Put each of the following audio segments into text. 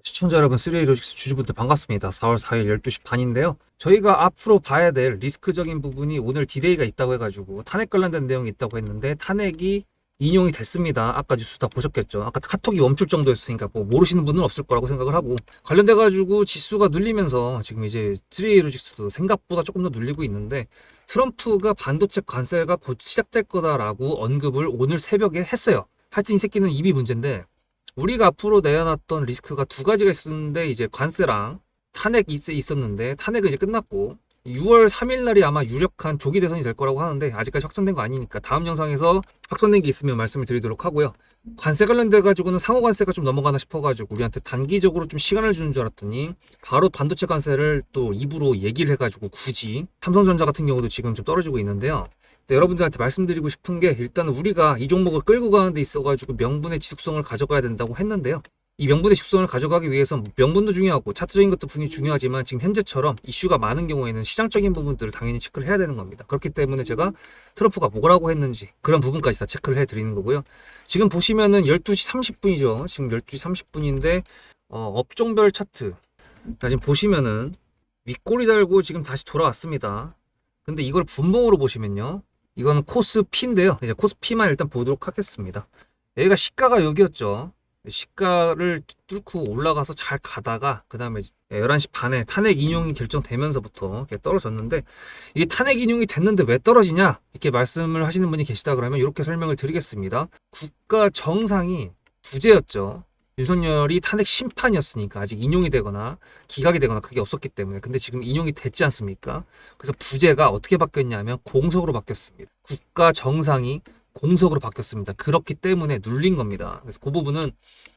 시청자 여러분, 3A로직스 주주분들 반갑습니다. 4월 4일 12시 반인데요. 저희가 앞으로 봐야 될 리스크적인 부분이 오늘 디데이가 있다고 해가지고 탄핵 관련된 내용이 있다고 했는데 탄핵이 인용이 됐습니다. 아까 뉴스 다 보셨겠죠. 아까 카톡이 멈출 정도였으니까 뭐 모르시는 분은 없을 거라고 생각을 하고, 관련돼가지고 지수가 눌리면서 지금 이제 3A로직스도 생각보다 조금 더 눌리고 있는데, 트럼프가 반도체 관세가 곧 시작될 거다라고 언급을 오늘 새벽에 했어요. 하여튼 이 새끼는 입이 문제인데, 우리가 앞으로 내어놨던 리스크가 두 가지가 있었는데, 이제 관세랑 탄핵이 있었는데 탄핵은 이제 끝났고 6월 3일 날이 아마 유력한 조기 대선이 될 거라고 하는데, 아직까지 확정된 거 아니니까 다음 영상에서 확정된 게 있으면 말씀을 드리도록 하고요. 관세 관련돼 가지고는 상호 관세가 좀 넘어가나 싶어가지고 우리한테 단기적으로 좀 시간을 주는 줄 알았더니 바로 반도체 관세를 또 입으로 얘기를 해가지고 굳이 삼성전자 같은 경우도 지금 좀 떨어지고 있는데요. 여러분들한테 말씀드리고 싶은 게, 일단 우리가 이 종목을 끌고 가는 데 있어가지고 명분의 지속성을 가져가야 된다고 했는데요. 이 명분의 지속성을 가져가기 위해서 명분도 중요하고 차트적인 것도 분명히 중요하지만, 지금 현재처럼 이슈가 많은 경우에는 시장적인 부분들을 당연히 체크를 해야 되는 겁니다. 그렇기 때문에 제가 트럼프가 뭐라고 했는지 그런 부분까지 다 체크를 해드리는 거고요. 지금 보시면은 12시 30분이죠. 지금 12시 30분인데 업종별 차트, 자, 지금 보시면은 윗꼬리 달고 지금 다시 돌아왔습니다. 근데 이걸 분봉으로 보시면요, 이거는 코스피인데요. 이제 코스피만 일단 보도록 하겠습니다. 여기가 시가가 여기였죠. 시가를 뚫고 올라가서 잘 가다가 그 다음에 11시 반에 탄핵 인용이 결정되면서부터 이렇게 떨어졌는데, 이게 탄핵 인용이 됐는데 왜 떨어지냐 이렇게 말씀을 하시는 분이 계시다 그러면 이렇게 설명을 드리겠습니다. 국가 정상이 부재였죠. 윤석열이 탄핵 심판이었으니까 아직 인용이 되거나 기각이 되거나 그게 없었기 때문에. 근데 지금 인용이 됐지 않습니까? 그래서 부재가 어떻게 바뀌었냐면 공석으로 바뀌었습니다. 국가 정상이 공석으로 바뀌었습니다. 그렇기 때문에 눌린 겁니다. 그래서 그 부분은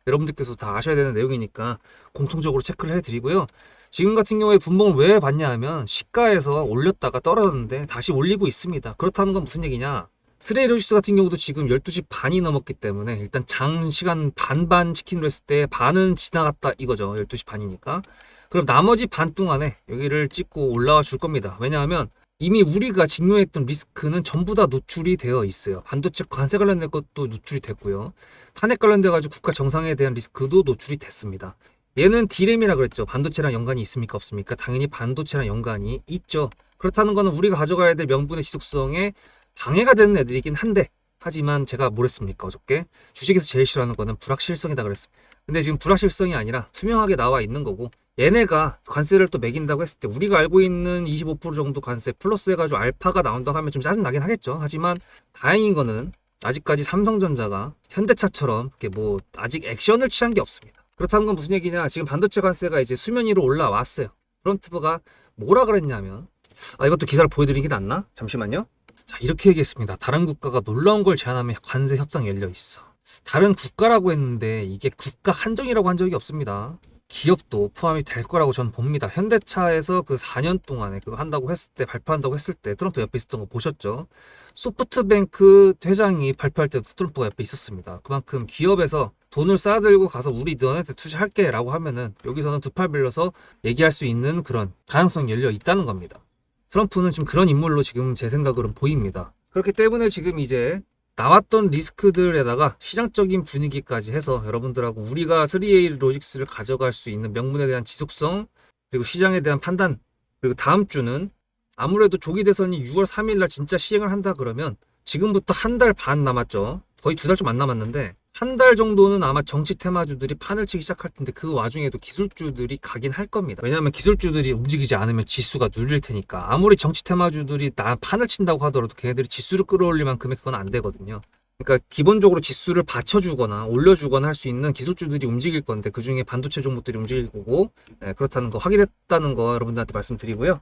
여러분들께서 다 아셔야 되는 내용이니까 공통적으로 체크를 해드리고요. 지금 같은 경우에 분봉을 왜 봤냐 하면, 시가에서 올렸다가 떨어졌는데 다시 올리고 있습니다. 그렇다는 건 무슨 얘기냐, 3A로직스 같은 경우도 지금 12시 반이 넘었기 때문에 일단 장시간 반반 치킨으로 했을 때 반은 지나갔다 이거죠. 12시 반이니까. 그럼 나머지 반 동안에 여기를 찍고 올라와 줄 겁니다. 왜냐하면 이미 우리가 직면했던 리스크는 전부 다 노출이 되어 있어요. 반도체 관세 관련된 것도 노출이 됐고요. 탄핵 관련돼 가지고 국가 정상에 대한 리스크도 노출이 됐습니다. 얘는 D램이라 그랬죠. 반도체랑 연관이 있습니까 없습니까? 당연히 반도체랑 연관이 있죠. 그렇다는 거는 우리가 가져가야 될 명분의 지속성에 방해가 되는 애들이긴 한데, 하지만 제가 뭘 했습니까 어저께? 주식에서 제일 싫어하는 거는 불확실성이다 그랬습니다. 근데 지금 불확실성이 아니라 투명하게 나와 있는 거고, 얘네가 관세를 또 매긴다고 했을 때 우리가 알고 있는 25% 정도 관세 플러스 해가지고 알파가 나온다고 하면 좀 짜증나긴 하겠죠. 하지만 다행인 거는 아직까지 삼성전자가 현대차처럼 이렇게 뭐 아직 액션을 취한 게 없습니다. 그렇다는 건 무슨 얘기냐, 지금 반도체 관세가 이제 수면 위로 올라왔어요. 프론트부가 뭐라 그랬냐면, 이것도 기사를 보여드리긴 낫나? 잠시만요. 자, 이렇게 얘기했습니다. 다른 국가가 놀라운 걸 제안하면 관세 협상 열려 있어. 다른 국가라고 했는데 이게 국가 한정이라고 한 적이 없습니다. 기업도 포함이 될 거라고 저는 봅니다. 현대차에서 그 4년 동안에 그거 한다고 했을 때, 발표한다고 했을 때 트럼프 옆에 있었던 거 보셨죠? 소프트뱅크 회장이 발표할 때도 트럼프가 옆에 있었습니다. 그만큼 기업에서 돈을 쌓아들고 가서 우리 너네한테 투자할게 라고 하면은 여기서는 두 팔 빌려서 얘기할 수 있는 그런 가능성이 열려 있다는 겁니다. 트럼프는 지금 그런 인물로 지금 제 생각으로는 보입니다. 그렇기 때문에 지금 이제 나왔던 리스크들에다가 시장적인 분위기까지 해서 여러분들하고 우리가 3A 로직스를 가져갈 수 있는 명분에 대한 지속성, 그리고 시장에 대한 판단, 그리고 다음 주는 아무래도 조기 대선이 6월 3일 날 진짜 시행을 한다 그러면 지금부터 한 달 반 남았죠. 거의 2달 좀 안 남았는데 한 달 정도는 아마 정치 테마주들이 판을 치기 시작할 텐데, 그 와중에도 기술주들이 가긴 할 겁니다. 왜냐하면 기술주들이 움직이지 않으면 지수가 눌릴 테니까. 아무리 정치 테마주들이 판을 친다고 하더라도 걔네들이 지수를 끌어올릴 만큼의 그건 안 되거든요. 그러니까 기본적으로 지수를 받쳐주거나 올려주거나 할 수 있는 기술주들이 움직일 건데, 그 중에 반도체 종목들이 움직일 거고, 그렇다는 거 확인했다는 거 여러분들한테 말씀드리고요.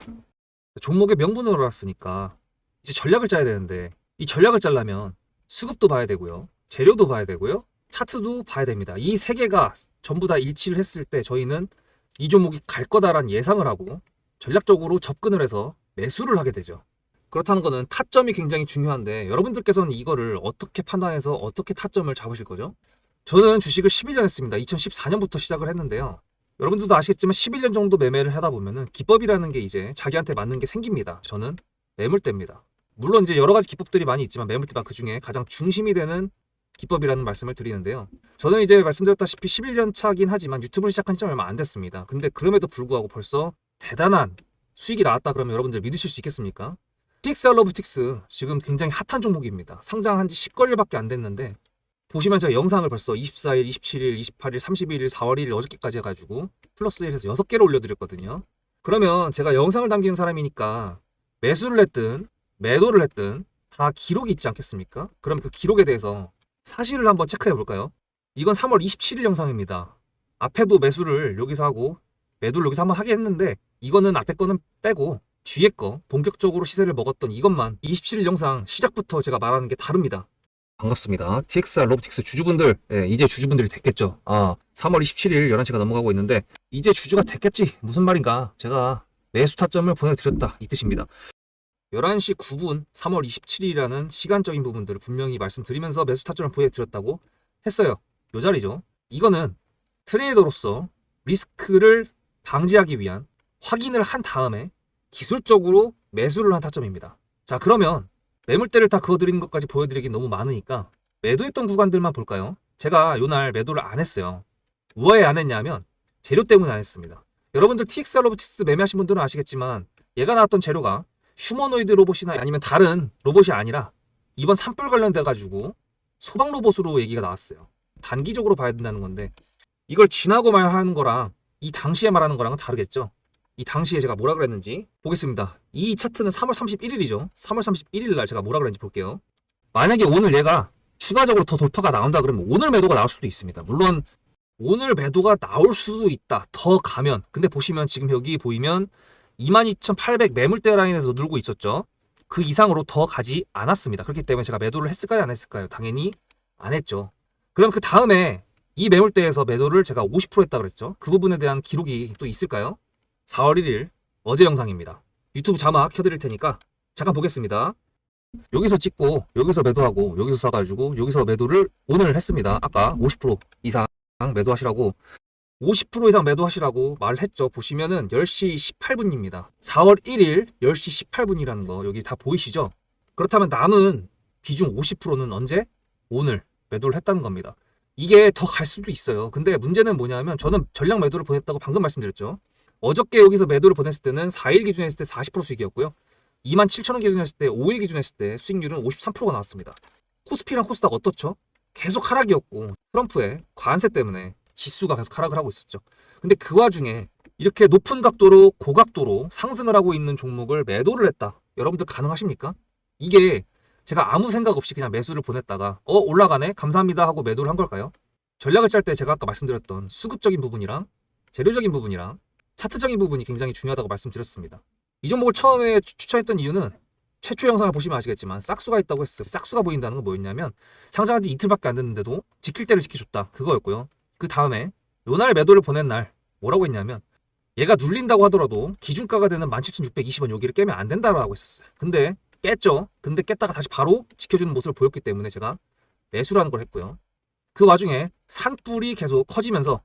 종목의 명분으로 알았으니까 이제 전략을 짜야 되는데, 이 전략을 짜려면 수급도 봐야 되고요, 재료도 봐야 되고요, 차트도 봐야 됩니다. 이 세 개가 전부 다 일치를 했을 때 저희는 이 종목이 갈 거다라는 예상을 하고 전략적으로 접근을 해서 매수를 하게 되죠. 그렇다는 거는 타점이 굉장히 중요한데, 여러분들께서는 이거를 어떻게 판단해서 어떻게 타점을 잡으실 거죠? 저는 주식을 11년 했습니다. 2014년부터 시작을 했는데요. 여러분들도 아시겠지만 11년 정도 매매를 하다 보면은 기법이라는 게 이제 자기한테 맞는 게 생깁니다. 저는 매물대입니다. 물론 이제 여러 가지 기법들이 많이 있지만 매물대가 그 중에 가장 중심이 되는 기법이라는 말씀을 드리는데요. 저는 이제 말씀드렸다시피 11년 차긴 하지만 유튜브를 시작한 지 얼마 안 됐습니다. 근데 그럼에도 불구하고 벌써 대단한 수익이 나왔다 그러면 여러분들 믿으실 수 있겠습니까? TXR 로보틱스 지금 굉장히 핫한 종목입니다. 상장한 지 10거일밖에 안 됐는데 보시면 제가 영상을 벌써 24일, 27일, 28일, 31일, 4월 1일 어저께까지 해가지고 플러스 1에서 6개를 올려드렸거든요. 그러면 제가 영상을 남기는 사람이니까 매수를 했든 매도를 했든 다 기록이 있지 않겠습니까? 그럼 그 기록에 대해서 사실을 한번 체크해 볼까요? 이건 3월 27일 영상입니다. 앞에도 매수를 여기서 하고 매도를 여기서 한번 하게 했는데 이거는 앞에 거는 빼고 뒤에 거 본격적으로 시세를 먹었던 이것만 27일 영상 시작부터 제가 말하는 게 다릅니다. 반갑습니다. TXR 로보틱스 주주분들, 이제 주주분들이 됐겠죠. 3월 27일 11시가 넘어가고 있는데 이제 주주가 됐겠지. 무슨 말인가? 제가 매수 타점을 보내드렸다 이 뜻입니다. 11시 9분 3월 27일이라는 시간적인 부분들을 분명히 말씀드리면서 매수 타점을 보여드렸다고 했어요. 요 자리죠. 이거는 트레이더로서 리스크를 방지하기 위한 확인을 한 다음에 기술적으로 매수를 한 타점입니다. 자, 그러면 매물대를 다 그어드리는 것까지 보여드리기 너무 많으니까 매도했던 구간들만 볼까요? 제가 요날 매도를 안 했어요. 왜 안 했냐면 재료 때문에 안 했습니다. 여러분들 TXR 로보틱스 매매하신 분들은 아시겠지만 얘가 나왔던 재료가 휴머노이드 로봇이나 아니면 다른 로봇이 아니라 이번 산불 관련돼 가지고 소방 로봇으로 얘기가 나왔어요. 단기적으로 봐야 된다는 건데 이걸 지나고 말하는 거랑 이 당시에 말하는 거랑은 다르겠죠. 이 당시에 제가 뭐라 그랬는지 보겠습니다. 이 차트는 3월 31일이죠. 3월 31일 날 제가 뭐라 그랬는지 볼게요. 만약에 오늘 얘가 추가적으로 더 돌파가 나온다 그러면 오늘 매도가 나올 수도 있습니다. 물론 오늘 매도가 나올 수도 있다. 더 가면. 근데 보시면 지금 여기 보이면 22,800 매물대 라인에서 놀고 있었죠. 그 이상으로 더 가지 않았습니다. 그렇기 때문에 제가 매도를 했을까요? 안 했을까요? 당연히 안 했죠. 그럼 그 다음에 이 매물대에서 매도를 제가 50% 했다고 그랬죠. 그 부분에 대한 기록이 또 있을까요? 4월 1일 어제 영상입니다. 유튜브 자막 켜드릴 테니까 잠깐 보겠습니다. 여기서 찍고 여기서 매도하고 여기서 사가지고 여기서 매도를 오늘 했습니다. 아까 50% 이상 매도하시라고 50% 이상 매도하시라고 말했죠. 보시면은 10시 18분입니다. 4월 1일 10시 18분이라는 거 여기 다 보이시죠? 그렇다면 남은 비중 50%는 언제? 오늘 매도를 했다는 겁니다. 이게 더 갈 수도 있어요. 근데 문제는 뭐냐면 저는 전량 매도를 보냈다고 방금 말씀드렸죠. 어저께 여기서 매도를 보냈을 때는 4일 기준에 했을 때 40% 수익이었고요. 27,000원 기준에 했을 때 5일 기준에 했을 때 수익률은 53%가 나왔습니다. 코스피랑 코스닥 어떻죠? 계속 하락이었고 트럼프의 관세 때문에 지수가 계속 하락을 하고 있었죠. 근데 그 와중에 이렇게 높은 각도로 고각도로 상승을 하고 있는 종목을 매도를 했다. 여러분들 가능하십니까? 이게 제가 아무 생각 없이 그냥 매수를 보냈다가 올라가네? 감사합니다 하고 매도를 한 걸까요? 전략을 짤 때 제가 아까 말씀드렸던 수급적인 부분이랑 재료적인 부분이랑 차트적인 부분이 굉장히 중요하다고 말씀드렸습니다. 이 종목을 처음에 추천했던 이유는 최초 영상을 보시면 아시겠지만 싹수가 있다고 했어요. 싹수가 보인다는 건 뭐였냐면 상장한 지 이틀밖에 안 됐는데도 지킬 때를 지켜줬다. 그거였고요. 그 다음에 요날 매도를 보낸 날 뭐라고 했냐면 얘가 눌린다고 하더라도 기준가가 되는 17,620원 여기를 깨면 안 된다고 했었어요. 근데 깼죠. 근데 깼다가 다시 바로 지켜주는 모습을 보였기 때문에 제가 매수라는 걸 했고요. 그 와중에 산불이 계속 커지면서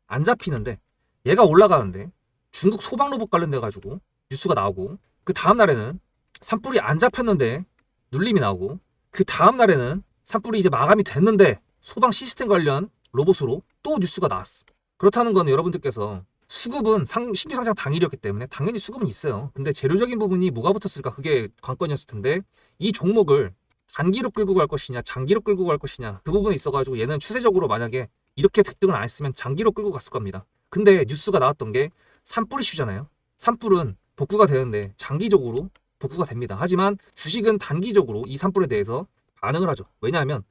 안 잡히는데 얘가 올라가는데 중국 소방 로봇 관련돼 가지고 뉴스가 나오고 그 다음 날에는 산불이 안 잡혔는데 눌림이 나오고 그 다음 날에는 산불이 이제 마감이 됐는데 소방 시스템 관련 로봇으로 또 뉴스가 나왔어. 그렇다는 건 여러분들께서 수급은 신규 상장 당일이었기 때문에 당연히 수급은 있어요. 근데 재료적인 부분이 뭐가 붙었을까? 그게 관건이었을 텐데 이 종목을 단기로 끌고 갈 것이냐 장기로 끌고 갈 것이냐 그 부분이 있어가지고 얘는 추세적으로 만약에 이렇게 급등을 안 했으면 장기로 끌고 갔을 겁니다. 근데 뉴스가 나왔던 게 산불 이슈잖아요. 산불은 복구가 되는데 장기적으로 복구가 됩니다. 하지만 주식은 단기적으로 이 산불에 대해서 반응을 하죠. 왜냐하면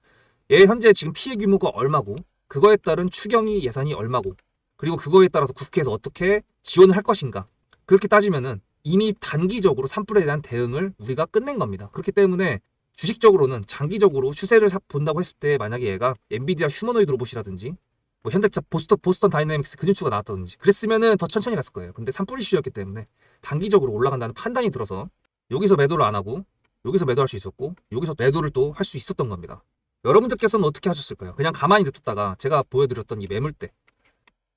얘 현재 지금 피해 규모가 얼마고 그거에 따른 추경이 예산이 얼마고 그리고 그거에 따라서 국회에서 어떻게 지원을 할 것인가 그렇게 따지면은 이미 단기적으로 산불에 대한 대응을 우리가 끝낸 겁니다. 그렇기 때문에 주식적으로는 장기적으로 추세를 본다고 했을 때 만약에 얘가 엔비디아 휴머노이드 로봇이라든지 뭐 현대차 보스턴 다이내믹스 근육추가 나왔다든지 그랬으면은 더 천천히 갔을 거예요. 근데 산불 이슈였기 때문에 단기적으로 올라간다는 판단이 들어서 여기서 매도를 안 하고 여기서 매도할 수 있었고 여기서 매도를 또 할 수 있었던 겁니다. 여러분들께서는 어떻게 하셨을까요? 그냥 가만히 냅뒀다가 제가 보여드렸던 이 매물대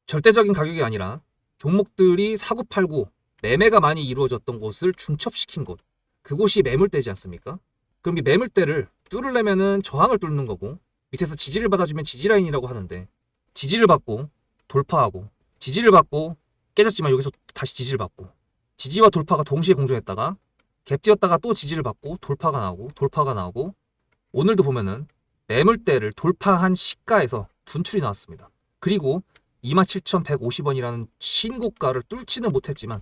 절대적인 가격이 아니라 종목들이 사고팔고 매매가 많이 이루어졌던 곳을 중첩시킨 곳 그곳이 매물대지 않습니까? 그럼 이 매물대를 뚫으려면은 저항을 뚫는 거고 밑에서 지지를 받아주면 지지라인이라고 하는데, 지지를 받고 돌파하고, 지지를 받고 깨졌지만 여기서 다시 지지를 받고, 지지와 돌파가 동시에 공존했다가 갭 뛰었다가 또 지지를 받고 돌파가 나오고 오늘도 보면은 매물대를 돌파한 시가에서 분출이 나왔습니다. 그리고 27,150원이라는 신고가를 뚫지는 못했지만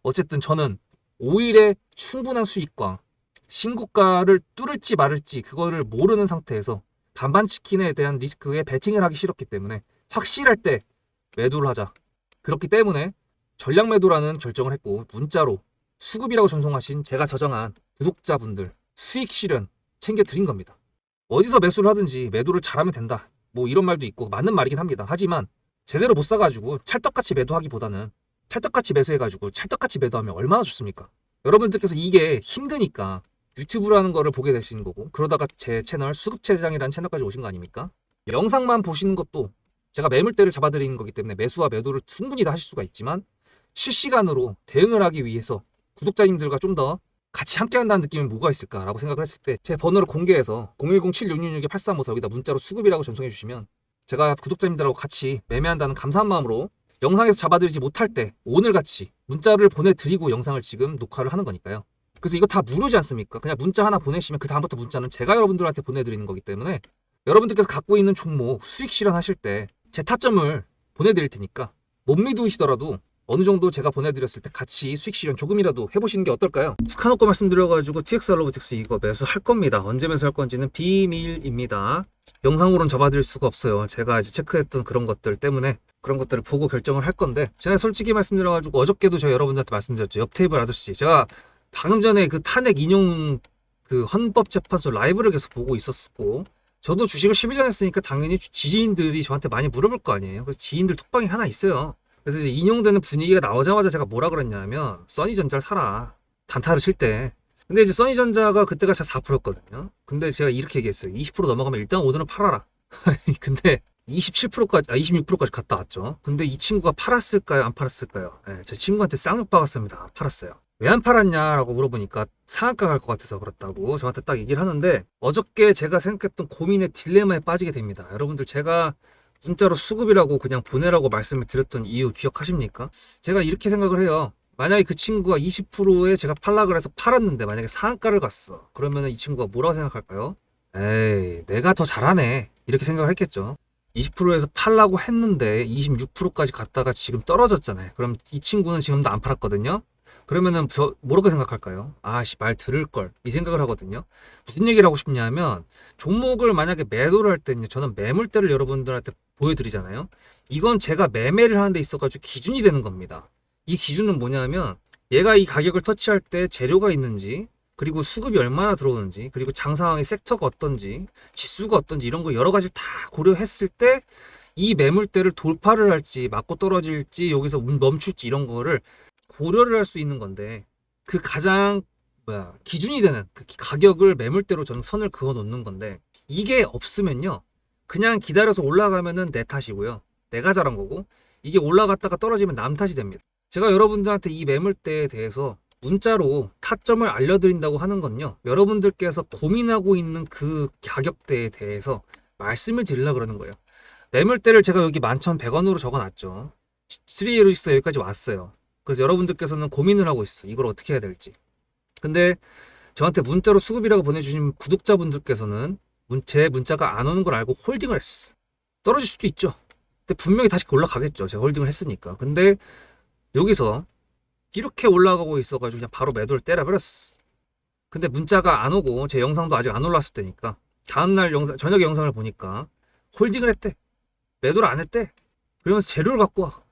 어쨌든 저는 5일의 충분한 수익과 신고가를 뚫을지 말을지 그거를 모르는 상태에서 반반 치킨에 대한 리스크에 베팅을 하기 싫었기 때문에 확실할 때 매도를 하자. 그렇기 때문에 전략 매도라는 결정을 했고, 문자로 수급이라고 전송하신 제가 저장한 구독자분들 수익 실현 챙겨드린 겁니다. 어디서 매수를 하든지 매도를 잘하면 된다, 뭐 이런 말도 있고 맞는 말이긴 합니다. 하지만 제대로 못 사가지고 찰떡같이 매도하기보다는 찰떡같이 매수해가지고 찰떡같이 매도하면 얼마나 좋습니까? 여러분들께서 이게 힘드니까 유튜브라는 거를 보게 되시는 거고, 그러다가 제 채널 수급체장이라는 채널까지 오신 거 아닙니까? 영상만 보시는 것도 제가 매물대를 잡아드리는 거기 때문에 매수와 매도를 충분히 다 하실 수가 있지만, 실시간으로 대응을 하기 위해서 구독자님들과 좀 더 같이 함께 한다는 느낌은 뭐가 있을까라고 생각을 했을 때, 제 번호를 공개해서 010-7666-8354 여기다 문자로 수급이라고 전송해 주시면 제가 구독자님들하고 같이 매매한다는 감사한 마음으로 영상에서 잡아드리지 못할 때 오늘같이 문자를 보내드리고 영상을 지금 녹화를 하는 거니까요. 그래서 이거 다 무료지 않습니까? 그냥 문자 하나 보내시면 그 다음부터 문자는 제가 여러분들한테 보내드리는 거기 때문에 여러분들께서 갖고 있는 종목 수익 실현하실 때 제 타점을 보내드릴 테니까 못 믿으시더라도 어느 정도 제가 보내드렸을 때 같이 수익 실현 조금이라도 해보시는 게 어떨까요? 스카노코 말씀드려가지고 TXR 로보틱스 이거 매수할 겁니다. 언제 매수할 건지는 비밀입니다. 영상으로는 잡아드릴 수가 없어요. 제가 이제 체크했던 그런 것들 때문에 그런 것들을 보고 결정을 할 건데, 제가 솔직히 말씀드려가지고 어저께도 제가 여러분들한테 말씀드렸죠. 옆테이블 아저씨, 제가 방금 전에 그 탄핵 인용 그 헌법재판소 라이브를 계속 보고 있었고, 저도 주식을 11년 했으니까 당연히 지인들이 저한테 많이 물어볼 거 아니에요. 그래서 지인들 톡방이 하나 있어요. 그래서 이제 인용되는 분위기가 나오자마자 제가 뭐라 그랬냐면, 써니전자를 사라, 단타를 칠 때. 근데 이제 써니전자가 그때가 제가 4%였거든요. 근데 제가 이렇게 얘기했어요. 20% 넘어가면 일단 오늘은 팔아라. 근데 27%까지, 26%까지 갔다 왔죠. 근데 이 친구가 팔았을까요? 안 팔았을까요? 제 친구한테 쌍욕 박았습니다. 팔았어요. 왜 안 팔았냐라고 물어보니까 상한가 갈 것 같아서 그렇다고 저한테 딱 얘기를 하는데, 어저께 제가 생각했던 고민의 딜레마에 빠지게 됩니다. 여러분들, 제가 문자로 수급이라고 그냥 보내라고 말씀을 드렸던 이유 기억하십니까? 제가 이렇게 생각을 해요. 만약에 그 친구가 20%에 제가 팔라 그래서 팔았는데 만약에 상한가를 갔어. 그러면 이 친구가 뭐라고 생각할까요? 에이, 내가 더 잘하네, 이렇게 생각을 했겠죠. 20%에서 팔라고 했는데 26%까지 갔다가 지금 떨어졌잖아요. 그럼 이 친구는 지금도 안 팔았거든요. 그러면은 저 뭐라고 생각할까요? 아씨, 말 들을 걸, 이 생각을 하거든요. 무슨 얘기를 하고 싶냐면, 종목을 만약에 매도를 할 때는 저는 매물대를 여러분들한테 보여드리잖아요. 이건 제가 매매를 하는 데 있어가지고 기준이 되는 겁니다. 이 기준은 뭐냐면, 얘가 이 가격을 터치할 때 재료가 있는지, 그리고 수급이 얼마나 들어오는지, 그리고 장 상황의 섹터가 어떤지, 지수가 어떤지, 이런 거 여러 가지를 다 고려했을 때 이 매물대를 돌파를 할지 맞고 떨어질지 여기서 멈출지 이런 거를 고려를 할 수 있는 건데, 그 가장 기준이 되는 그 가격을 매물대로 저는 선을 그어 놓는 건데, 이게 없으면요 그냥 기다려서 올라가면은 내 탓이고요, 내가 잘한 거고, 이게 올라갔다가 떨어지면 남 탓이 됩니다. 제가 여러분들한테 이 매물대에 대해서 문자로 타점을 알려드린다고 하는 건요, 여러분들께서 고민하고 있는 그 가격대에 대해서 말씀을 드리려고 그러는 거예요. 매물대를 제가 여기 11,100원으로 적어놨죠. 316 여기까지 왔어요. 그래서 여러분들께서는 고민을 하고 있어, 이걸 어떻게 해야 될지. 근데 저한테 문자로 수급이라고 보내주신 구독자분들께서는 제 문자가 안 오는 걸 알고 홀딩을 했어. 떨어질 수도 있죠. 근데 분명히 다시 올라가겠죠, 제가 홀딩을 했으니까. 근데 여기서 이렇게 올라가고 있어가지고 그냥 바로 매도를 때려버렸어. 근데 문자가 안 오고 제 영상도 아직 안 올랐을 때니까 다음날 저녁에 영상을 보니까 홀딩을 했대, 매도를 안 했대. 그러면서 재료를 갖고 와.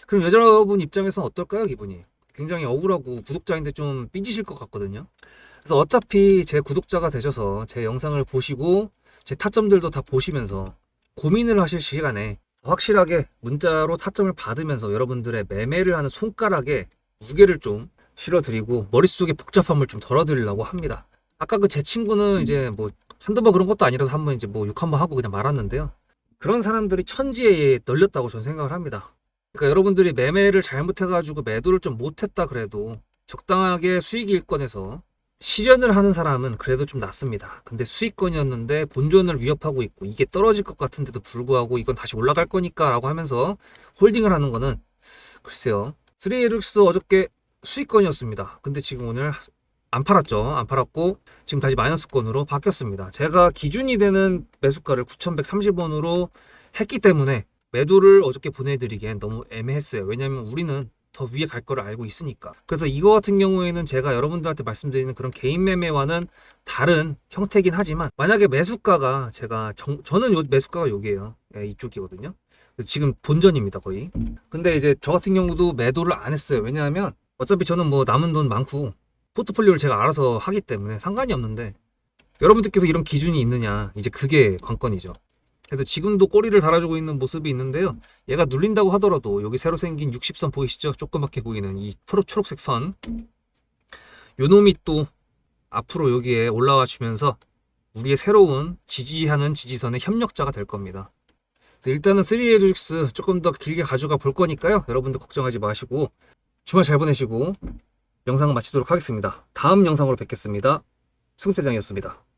그럼 여자분 입장에서는 어떨까요, 기분이? 굉장히 억울하고 구독자인데 좀 삐지실 것 같거든요. 그래서 어차피 제 구독자가 되셔서 제 영상을 보시고 제 타점들도 다 보시면서 고민을 하실 시간에 확실하게 문자로 타점을 받으면서 여러분들의 매매를 하는 손가락에 무게를 좀 실어드리고 머릿속에 복잡함을 좀 덜어드리려고 합니다. 아까 그 제 친구는 이제 뭐 한두 번 그런 것도 아니라서 한번 이제 뭐 욕 한번 하고 그냥 말았는데요. 그런 사람들이 천지에 널렸다고 저는 생각을 합니다. 그러니까 여러분들이 매매를 잘못해가지고 매도를 좀 못했다 그래도 적당하게 수익 일권에서 실현을 하는 사람은 그래도 좀 낫습니다. 근데 수익권이었는데 본전을 위협하고 있고 이게 떨어질 것 같은데도 불구하고 이건 다시 올라갈 거니까 라고 하면서 홀딩을 하는 거는 글쎄요. 3A룩스 어저께 수익권이었습니다. 근데 지금 오늘 안 팔았죠. 안 팔았고 지금 다시 마이너스권으로 바뀌었습니다. 제가 기준이 되는 매수가를 9,130원으로 했기 때문에 매도를 어저께 보내드리기엔 너무 애매했어요. 왜냐하면 우리는 더 위에 갈 거를 알고 있으니까. 그래서 이거 같은 경우에는 제가 여러분들한테 말씀드리는 그런 개인 매매와는 다른 형태긴 하지만 만약에 매수가가 저는 요 매수가가 여기에요. 예, 이쪽이거든요. 그래서 지금 본전입니다, 거의. 근데 이제 저 같은 경우도 매도를 안 했어요. 왜냐하면 어차피 저는 뭐 남은 돈 많고 포트폴리오를 제가 알아서 하기 때문에 상관이 없는데 여러분들께서 이런 기준이 있느냐, 이제 그게 관건이죠. 그래서 지금도 꼬리를 달아주고 있는 모습이 있는데요. 얘가 눌린다고 하더라도 여기 새로 생긴 60선 보이시죠? 조그맣게 보이는 이 초록색 선, 요 놈이 또 앞으로 여기에 올라와 주면서 우리의 새로운 지지하는 지지선의 협력자가 될 겁니다. 그래서 일단은 3A 주식스 조금 더 길게 가져가 볼 거니까요. 여러분들 걱정하지 마시고 주말 잘 보내시고 영상을 마치도록 하겠습니다. 다음 영상으로 뵙겠습니다. 수금대장이었습니다.